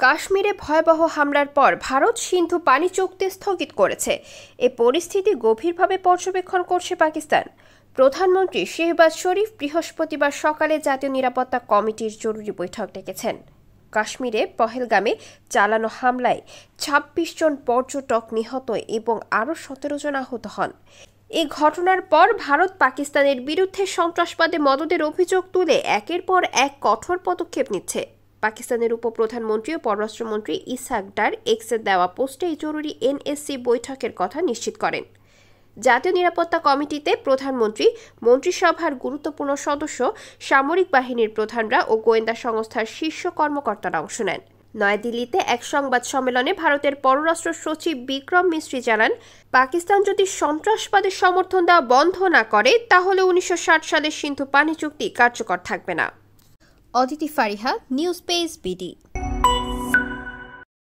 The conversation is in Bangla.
কাশ্মীরে ভয়াবহ হামলার পর ভারত সিন্ধু পানি চুক্তি স্থগিত করেছে। এ পরিস্থিতি গভীরভাবে পর্যবেক্ষণ করছে পাকিস্তান। প্রধানমন্ত্রী শেহবাজ শরীফ বৃহস্পতিবার সকালে জাতীয় নিরাপত্তা কমিটির জরুরি বৈঠক ডেকেছেন। কাশ্মীরে পহেলগামে চালানো হামলায় ২৬ জন পর্যটক নিহত এবং আরও ১৭ জন আহত হন। এই ঘটনার পর ভারত পাকিস্তানের বিরুদ্ধে সন্ত্রাসবাদে মদদের অভিযোগ তুলে একের পর এক কঠোর পদক্ষেপ নিচ্ছে। পাকিস্তানের উপপ্রধানমন্ত্রী ও পররাষ্ট্রমন্ত্রী ইসহাক ডার এক্সে দেওয়া পোস্টে এই জরুরি এনএসসি বৈঠকের কথা নিশ্চিত করেন। জাতীয় নিরাপত্তা কমিটিতে প্রধানমন্ত্রী, মন্ত্রিসভার গুরুত্বপূর্ণ সদস্য, সামরিক বাহিনীর প্রধানরা ও গোয়েন্দা সংস্থার শীর্ষ কর্মকর্তারা অংশ নেন। নয়াদিল্লিতে এক সংবাদ সম্মেলনে ভারতের পররাষ্ট্র সচিব বিক্রম মিশ্রি জানান, পাকিস্তান যদি সন্ত্রাসবাদের সমর্থন দেওয়া বন্ধ না করে তাহলে ১৯৬০ সালের সিন্ধু পানি চুক্তি কার্যকর থাকবে না। Aditi Fariha, news page BD.